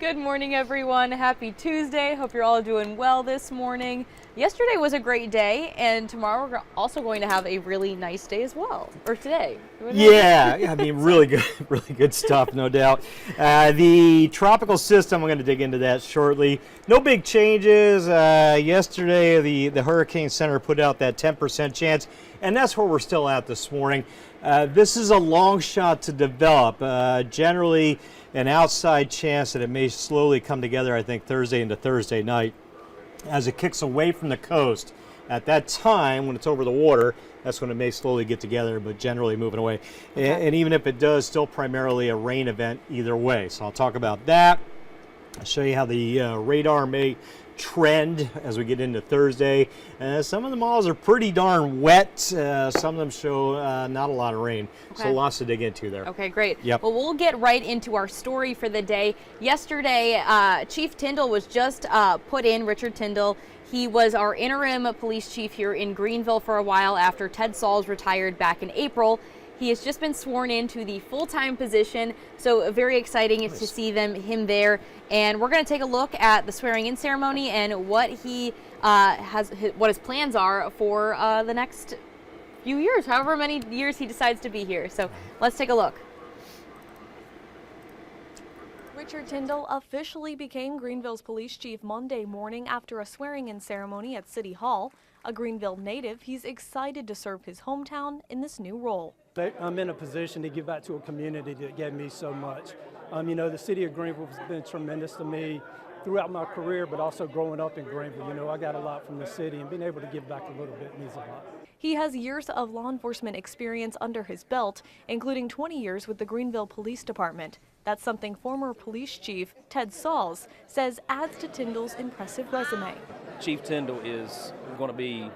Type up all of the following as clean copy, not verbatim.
Good morning, everyone. Happy Tuesday. Hope you're all doing well this morning. Yesterday was a great day, and tomorrow we're also going to have a really nice day as well. Or today. Yeah, I mean, really good stuff, no doubt. The tropical system, we're going to dig into that shortly. No big changes. Yesterday, the Hurricane Center put out that 10% chance, and that's where we're still at this morning. This is a long shot to develop. Generally, an outside chance that it may slowly come together, I think, Thursday into Thursday night as it kicks away from the coast. At that time, when it's over the water, that's when it may slowly get together, but generally moving away. Okay. And even if it does, still primarily a rain event either way. So I'll talk about that. I'll show you how the radar may trend as we get into Thursday. Some of the models are pretty darn wet. Some of them show not a lot of rain. Okay. So lots to dig into there. Okay, great. Yep. Well, we'll get right into our story for the day. Yesterday, Chief Tyndall was just put in, Richard Tyndall. He was our interim police chief here in Greenville for a while after Ted Sauls retired back in April. He has just been sworn into the full-time position, so very exciting to see him there. And we're going to take a look at the swearing-in ceremony and what he what his plans are for the next few years, however many years he decides to be here. So let's take a look. Richard Tyndall officially became Greenville's police chief Monday morning after a swearing-in ceremony at City Hall. A Greenville native, he's excited to serve his hometown in this new role. I'm in a position to give back to a community that gave me so much. You know, the city of Greenville has been tremendous to me throughout my career, but also growing up in Greenville. You know, I got a lot from the city, and being able to give back a little bit means a lot. He has years of law enforcement experience under his belt, including 20 years with the Greenville Police Department. That's something former police chief Ted Sauls says adds to Tyndall's impressive resume. Chief Tyndall is going to be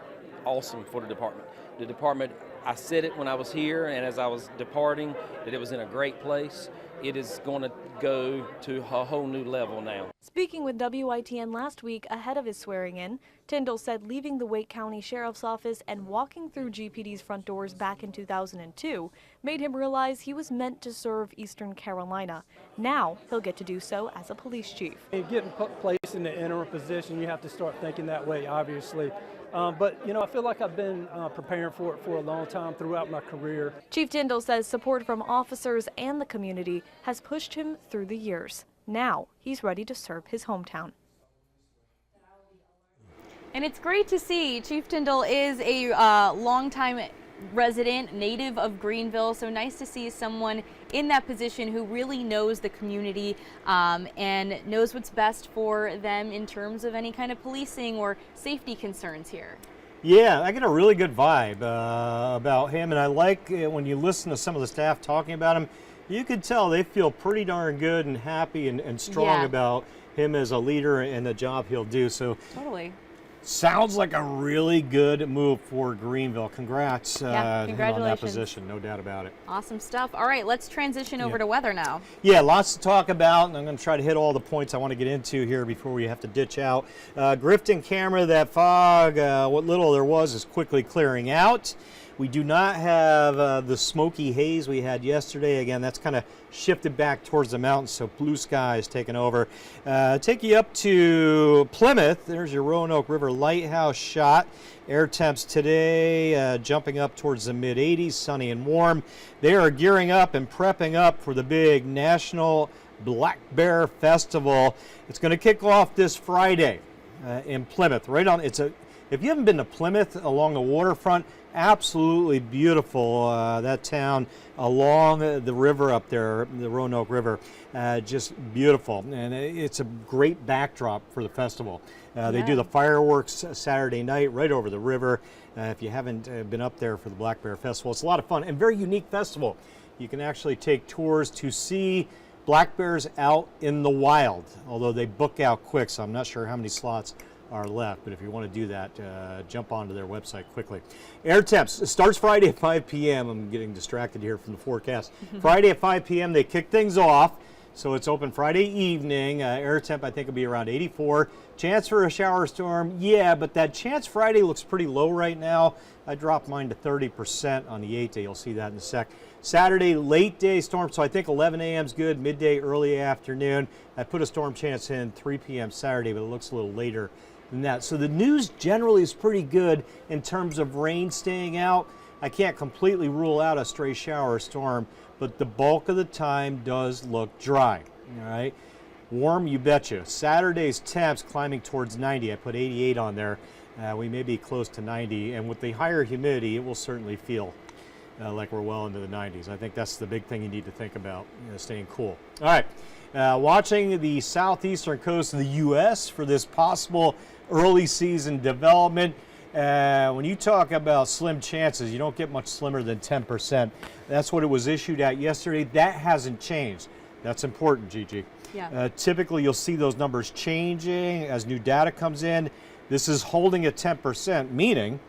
awesome for the department. The department, I said it when I was here and as I was departing, that it was in a great place. It is going to go to a whole new level now. Speaking with WITN last week ahead of his swearing-in, Tyndall said leaving the Wake County Sheriff's Office and walking through GPD's front doors back in 2002 made him realize he was meant to serve Eastern Carolina. Now he'll get to do so as a police chief. Getting placed in the interim position, you have to start thinking that way, obviously. But, you know, I feel like I've been preparing for it for a long time throughout my career. Chief Tyndall says support from officers and the community has pushed him through the years. Now he's ready to serve his hometown. And it's great to see. Chief Tyndall is a longtime resident, native of Greenville, so nice to see someone in that position who really knows the community and knows what's best for them in terms of any kind of policing or safety concerns here. Yeah, I get a really good vibe about him, and I like when you listen to some of the staff talking about him, you could tell they feel pretty darn good and happy and strong about him as a leader and the job he'll do. So totally. Sounds like a really good move for Greenville. Congrats on that position, no doubt about it. Awesome stuff. All right, let's transition over to weather now. Yeah, lots to talk about, and I'm going to try to hit all the points I want to get into here before we have to ditch out. Grifton camera, that fog, what little there was is quickly clearing out. We do not have the smoky haze we had yesterday. Again, that's kind of shifted back towards the mountains, so blue sky is taking over. Take you up to Plymouth. There's your Roanoke River Lighthouse shot. Air temps today jumping up towards the mid-80s, sunny and warm. They are gearing up and prepping up for the big National Black Bear Festival. It's going to kick off this Friday in Plymouth. If you haven't been to Plymouth along the waterfront, absolutely beautiful, that town along the river up there, the Roanoke River, just beautiful. And it's a great backdrop for the festival. They do the fireworks Saturday night right over the river. If you haven't been up there for the Black Bear Festival, it's a lot of fun and very unique festival. You can actually take tours to see black bears out in the wild, although they book out quick, so I'm not sure how many slots are left, but if you want to do that, jump onto their website quickly. Air temps, it starts Friday at 5 p.m. I'm getting distracted here from the forecast. Friday at 5 p.m. they kick things off. So it's open Friday evening. Air temp I think will be around 84. Chance for a shower storm, yeah, but that chance Friday looks pretty low right now. I dropped mine to 30% on the 8-day. You'll see that in a sec. Saturday, late day storm, so I think 11 a.m. is good, midday, early afternoon. I put a storm chance in 3 p.m. Saturday, but it looks a little later than that. So the news generally is pretty good in terms of rain staying out. I can't completely rule out a stray shower or storm, but the bulk of the time does look dry. All right, warm, you betcha. Saturday's temps climbing towards 90. I put 88 on there. We may be close to 90, and with the higher humidity, it will certainly feel like we're well into the 90s. I think that's the big thing you need to think about, staying cool. All right, watching the southeastern coast of the U.S. for this possible early season development. When you talk about slim chances, you don't get much slimmer than 10%. That's what it was issued at yesterday. That hasn't changed. That's important, Gigi. Yeah. Typically, you'll see those numbers changing as new data comes in. This is holding at 10%, meaning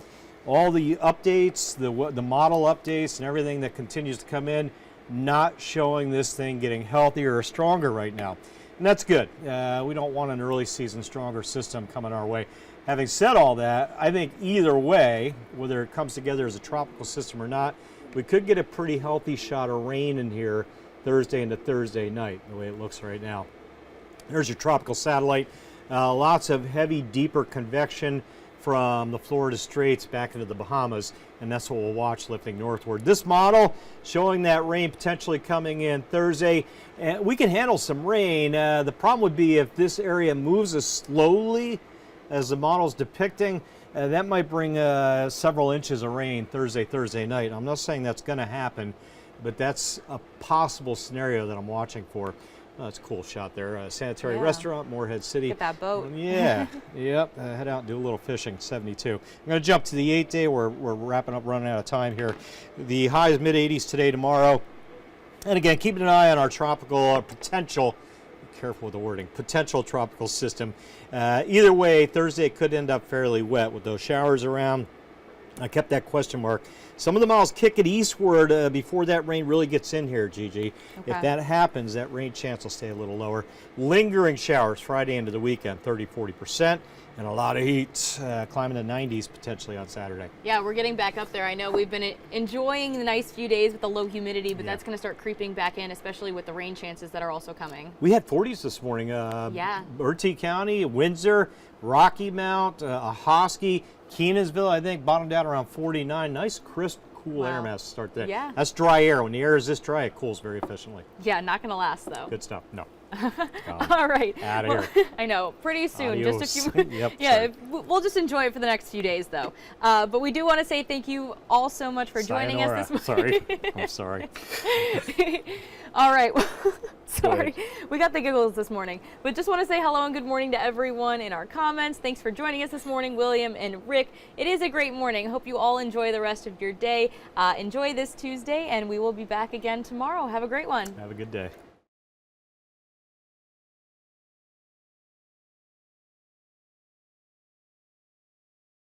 all the updates, the model updates and everything that continues to come in, not showing this thing getting healthier or stronger right now. And that's good. We don't want an early season stronger system coming our way. Having said all that, I think either way, whether it comes together as a tropical system or not, we could get a pretty healthy shot of rain in here Thursday into Thursday night, the way it looks right now. There's your tropical satellite. Lots of heavy, deeper convection from the Florida Straits back into the Bahamas, and that's what we'll watch lifting northward. This model showing that rain potentially coming in Thursday. We can handle some rain. The problem would be if this area moves as slowly as the model's depicting, that might bring several inches of rain Thursday night. I'm not saying that's going to happen, but that's a possible scenario that I'm watching for. Oh, that's a cool shot there. Sanitary Restaurant, Morehead City. Get that boat. Yeah, yep. Head out and do a little fishing, 72. I'm going to jump to the 8-day. We're wrapping up, running out of time here. The high is mid-80s today, tomorrow. And again, keeping an eye on our tropical potential, be careful with the wording, potential tropical system. Either way, Thursday could end up fairly wet with those showers around. I kept that question mark. Some of the models kick it eastward before that rain really gets in here, Gigi. Okay. If that happens, that rain chance will stay a little lower. Lingering showers Friday into the weekend, 30-40%, and a lot of heat, climbing the 90s potentially on Saturday. Yeah, we're getting back up there. I know we've been enjoying the nice few days with the low humidity, but that's going to start creeping back in, especially with the rain chances that are also coming. We had 40s this morning. Bertie County, Windsor, Rocky Mount, Ahoskie, Kenansville, I think, bottomed out around 49. Nice, crisp, cool air mass to start there. Yeah. That's dry air. When the air is this dry, it cools very efficiently. Yeah, not going to last, though. Good stuff. No. All right. Out of here. I know. Pretty soon. Adios. Just a few. Yep, yeah, we'll just enjoy it for the next few days, though. But we do want to say thank you all so much for joining us this morning. Sorry. I'm sorry. All right. Sorry. We got the giggles this morning. But just want to say hello and good morning to everyone in our comments. Thanks for joining us this morning, William and Rick. It is a great morning. I hope you all enjoy the rest of your day. Enjoy this Tuesday, and we will be back again tomorrow. Have a great one. Have a good day.